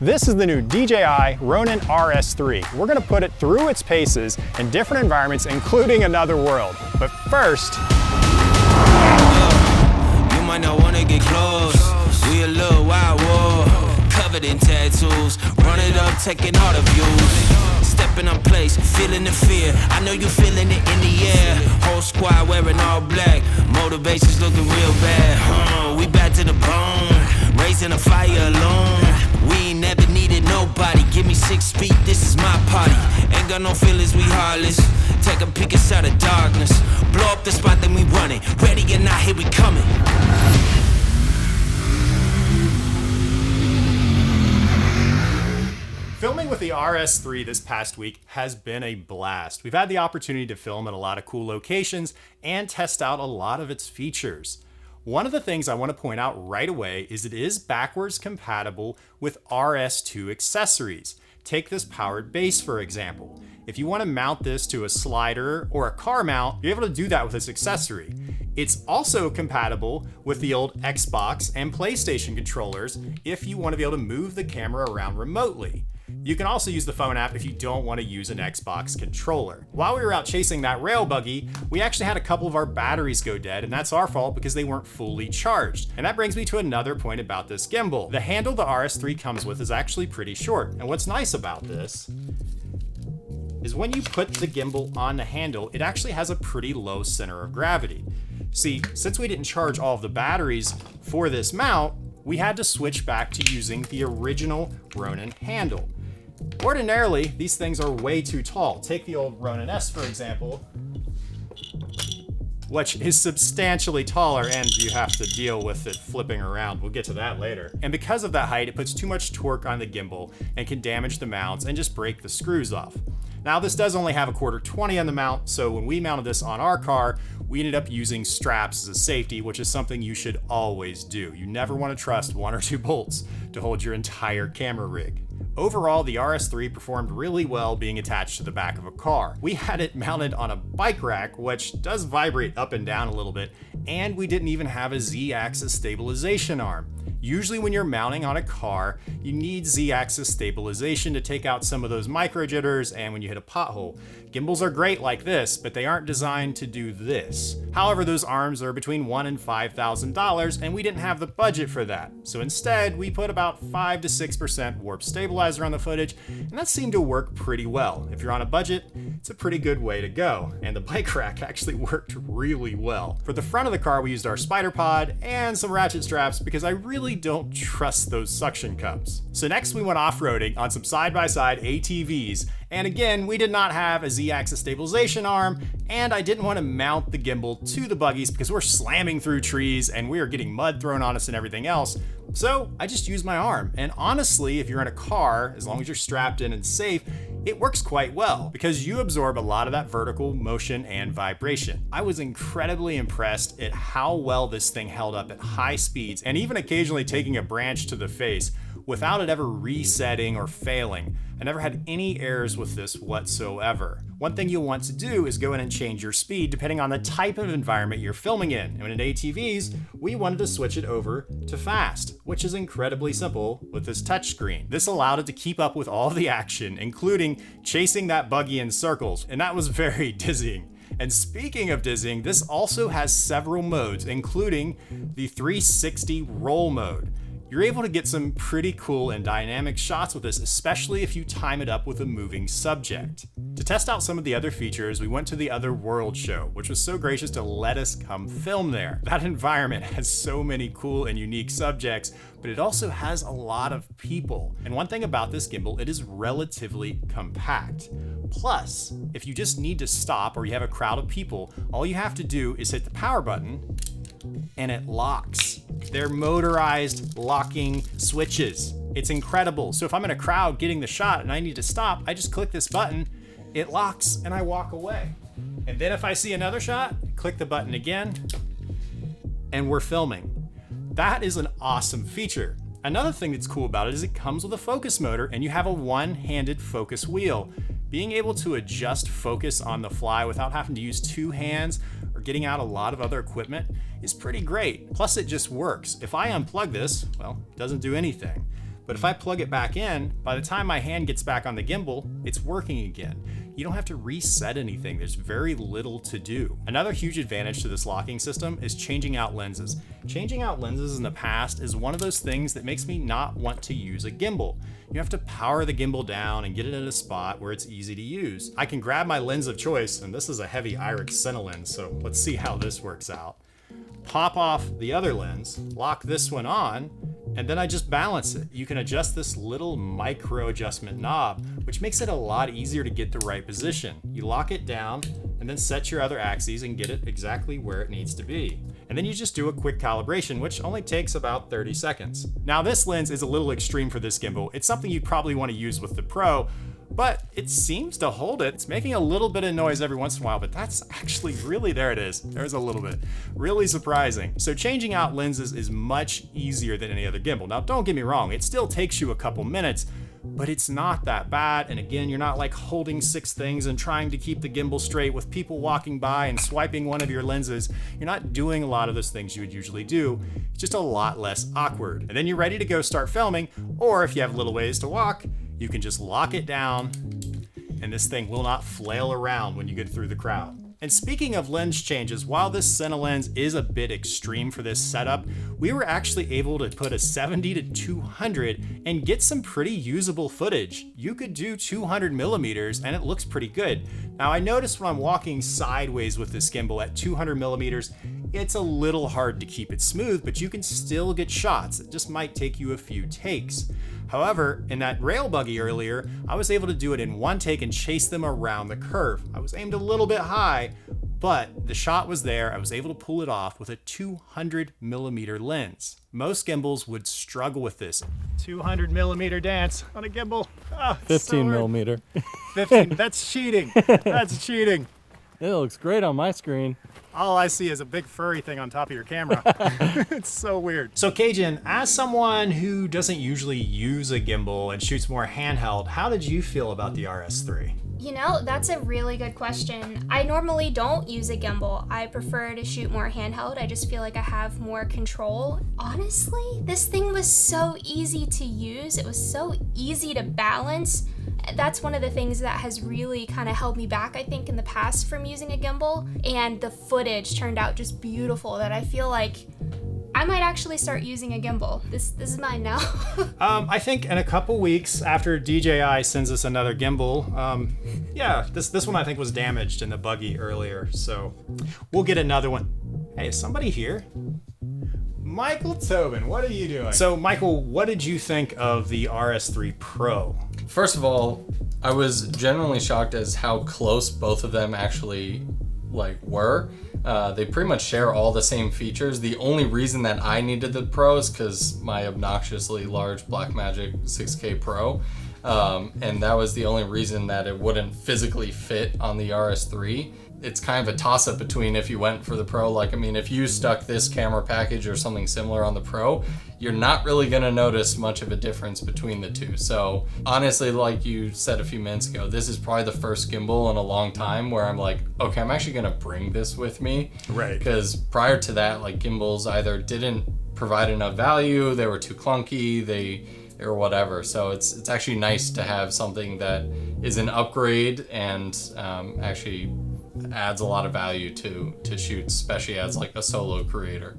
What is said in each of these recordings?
This is the new DJI Ronin RS3. We're gonna put it through its paces in different environments, including another world. But first, you might not wanna get close. We a little wild war, covered in tattoos. Run it up, taking all the views. Stepping up place, feeling the fear. I know you feeling it in the air. Whole squad wearing all black. Motivation's looking real bad. We back to the bone, raising a fire alone. We ain't never needed nobody. Give me 6 feet, this is my party. Ain't got no feelings, we heartless. Take a peek inside the darkness. Blow up the spot, then we running. Ready or not, here we coming. filming with the RS3 this past week has been a blast. We've had the opportunity to film at a lot of cool locations and test out a lot of its features. One of the things I want to point out right away is it is backwards compatible with RS2 accessories. Take this powered base, for example. If you want to mount this to a slider or a car mount, you're able to do that with this accessory. It's also compatible with the old Xbox and PlayStation controllers if you want to be able to move the camera around remotely. You can also use the phone app if you don't want to use an Xbox controller. While we were out chasing that rail buggy, we actually had a couple of our batteries go dead, and that's our fault because they weren't fully charged. And that brings me to another point about this gimbal. The handle the RS3 comes with is actually pretty short. And what's nice about this is when you put the gimbal on the handle, it actually has a pretty low center of gravity. See, since we didn't charge all of the batteries for this mount, we had to switch back to using the original Ronin handle. Ordinarily, these things are way too tall. Take the old Ronin S, for example, which is substantially taller, and you have to deal with it flipping around. We'll get to that later. And because of that height, it puts too much torque on the gimbal and can damage the mounts and just break the screws off. Now, this does only have a 1/4-20 on the mount, so when we mounted this on our car, we ended up using straps as a safety, which is something you should always do. You never want to trust 1 or 2 bolts to hold your entire camera rig. Overall, the RS3 performed really well being attached to the back of a car. We had it mounted on a bike rack, which does vibrate up and down a little bit, and we didn't even have a Z-axis stabilization arm. Usually when you're mounting on a car, you need Z-axis stabilization to take out some of those micro jitters and when you hit a pothole. Gimbals are great like this, but they aren't designed to do this. However, those arms are between $1,000 and $5,000, and we didn't have the budget for that. So instead, we put about 5 to 6% warp stabilizer on the footage, and that seemed to work pretty well. If you're on a budget, it's a pretty good way to go. And the bike rack actually worked really well. For the front of the car, we used our spider pod and some ratchet straps because I really don't trust those suction cups. So next we went off-roading on some side-by-side ATVs, and again, we did not have a Z-axis stabilization arm, and I didn't want to mount the gimbal to the buggies because we're slamming through trees and we are getting mud thrown on us and everything else. So I just used my arm. And honestly, if you're in a car, as long as you're strapped in and safe, it works quite well because you absorb a lot of that vertical motion and vibration. I was incredibly impressed at how well this thing held up at high speeds and even occasionally taking a branch to the face without it ever resetting or failing. I never had any errors with this whatsoever. One thing you'll want to do is go in and change your speed depending on the type of environment you're filming in. And in ATVs, we wanted to switch it over to fast, which is incredibly simple with this touchscreen. This allowed it to keep up with all of the action, including chasing that buggy in circles, and that was very dizzying. And speaking of dizzying, this also has several modes, including the 360 roll mode. You're able to get some pretty cool and dynamic shots with this, especially if you time it up with a moving subject. To test out some of the other features, we went to the Other World show, which was so gracious to let us come film there. That environment has so many cool and unique subjects, but it also has a lot of people. And one thing about this gimbal, it is relatively compact. Plus, if you just need to stop or you have a crowd of people, all you have to do is hit the power button and it locks. They're motorized locking switches. It's incredible. So if I'm in a crowd getting the shot and I need to stop, I just click this button, it locks, and I walk away. And then if I see another shot, click the button again, and we're filming. That is an awesome feature. Another thing that's cool about it is it comes with a focus motor, and you have a one-handed focus wheel. Being able to adjust focus on the fly without having to use 2 hands or getting out a lot of other equipment is pretty great. Plus it just works. If I unplug this, well, it doesn't do anything. But if I plug it back in, by the time my hand gets back on the gimbal, it's working again. You don't have to reset anything. There's very little to do. Another huge advantage to this locking system is changing out lenses. Changing out lenses in the past is one of those things that makes me not want to use a gimbal. You have to power the gimbal down and get it in a spot where it's easy to use. I can grab my lens of choice, and this is a heavy Irix Cine lens, so let's see how this works out. Pop off the other lens, lock this one on, and then I just balance it. You can adjust this little micro adjustment knob, which makes it a lot easier to get the right position. You lock it down and then set your other axes and get it exactly where it needs to be. And then you just do a quick calibration, which only takes about 30 seconds. Now this lens is a little extreme for this gimbal. It's something you'd probably want to use with the Pro, but it seems to hold it. It's making a little bit of noise every once in a while, but that's actually really, there it is. There's a little bit. Really surprising. So changing out lenses is much easier than any other gimbal. Now, don't get me wrong, it still takes you a couple minutes, but it's not that bad. And again, you're not like holding 6 things and trying to keep the gimbal straight with people walking by and swiping one of your lenses. You're not doing a lot of those things you would usually do. It's just a lot less awkward. And then you're ready to go start filming, or if you have a little ways to walk, you can just lock it down and this thing will not flail around when you get through the crowd. And speaking of lens changes, while this Cine lens is a bit extreme for this setup, we were actually able to put a 70 to 200 and get some pretty usable footage. You could do 200 millimeters and it looks pretty good. Now I noticed when I'm walking sideways with this gimbal at 200 millimeters, it's a little hard to keep it smooth, but you can still get shots. It just might take you a few takes. However, in that rail buggy earlier, I was able to do it in one take and chase them around the curve. I was aimed a little bit high, but the shot was there. I was able to pull it off with a 200 millimeter lens. Most gimbals would struggle with this. 200 millimeter dance on a gimbal. Oh, 15 millimeter. 15, that's cheating. That's cheating. It looks great on my screen. All I see is a big furry thing on top of your camera. It's so weird. So Cajun, as someone who doesn't usually use a gimbal and shoots more handheld, how did you feel about the RS3? You know, that's a really good question. I normally don't use a gimbal. I prefer to shoot more handheld. I just feel like I have more control. Honestly, this thing was so easy to use. It was so easy to balance. That's one of the things that has really kind of held me back, I think, in the past from using a gimbal. And the footage turned out just beautiful that I feel like I might actually start using a gimbal. This is mine now. I think in a couple weeks after DJI sends us another gimbal, yeah, this one I think was damaged in the buggy earlier, so we'll get another one. Hey, is somebody here? Michael Tobin, what are you doing? So Michael, what did you think of the RS3 Pro? First of all, I was genuinely shocked as how close both of them actually were. They pretty much share all the same features. The only reason that I needed the Pro is because my obnoxiously large Blackmagic 6K Pro, and that was the only reason that it wouldn't physically fit on the RS3. It's kind of a toss-up between if you went for the Pro. Like, I mean, if you stuck this camera package or something similar on the Pro, you're not really going to notice much of a difference between the two. So honestly, like you said a few minutes ago, this is probably the first gimbal in a long time where I'm like, okay, I'm actually going to bring this with me. Right. Because prior to that, like, gimbals either didn't provide enough value, they were too clunky, or whatever. So it's actually nice to have something that is an upgrade and actually adds a lot of value to shoots, especially as like a solo creator.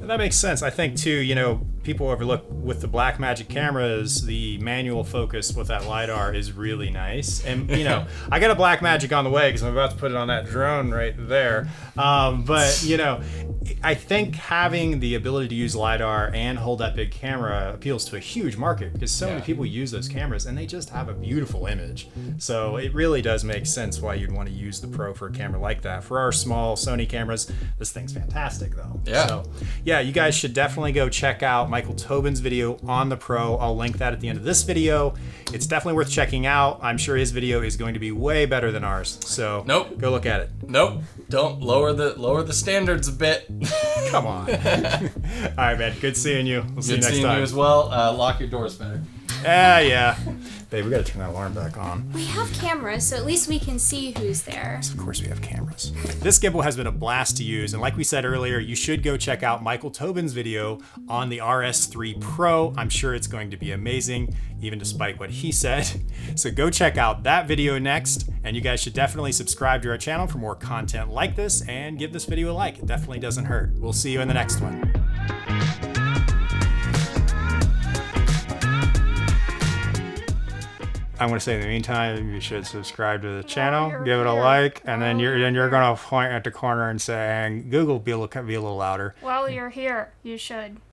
And that makes sense. I think too, you know, people overlook with the Blackmagic cameras, the manual focus with that LiDAR is really nice. And you know, I got a Blackmagic on the way because I'm about to put it on that drone right there. But you know, I think having the ability to use LiDAR and hold that big camera appeals to a huge market because so many people use those cameras and they just have a beautiful image. So it really does make sense why you'd want to use the Pro for a camera like that. For our small Sony cameras, this thing's fantastic though. Yeah. So yeah, you guys should definitely go check out Michael Tobin's video on the Pro. I'll link that at the end of this video. It's definitely worth checking out. I'm sure his video is going to be way better than ours. So nope. Go look at it. Nope. Don't lower the standards a bit. Come on. All right, man. Good seeing you. We'll see you next time. Good seeing you as well. Lock your doors better. Yeah. Babe, we gotta turn that alarm back on. We have cameras, so at least we can see who's there. Of course we have cameras. This gimbal has been a blast to use, and like we said earlier, you should go check out Michael Tobin's video on the RS3 Pro. I'm sure it's going to be amazing, even despite what he said. So go check out that video next, and you guys should definitely subscribe to our channel for more content like this, and give this video a like. It definitely doesn't hurt. We'll see you in the next one. I'm going to say in the meantime, you should subscribe to the channel, give it a like, and then you're going to point at the corner and saying, Google, be a little louder. While you're here, you should.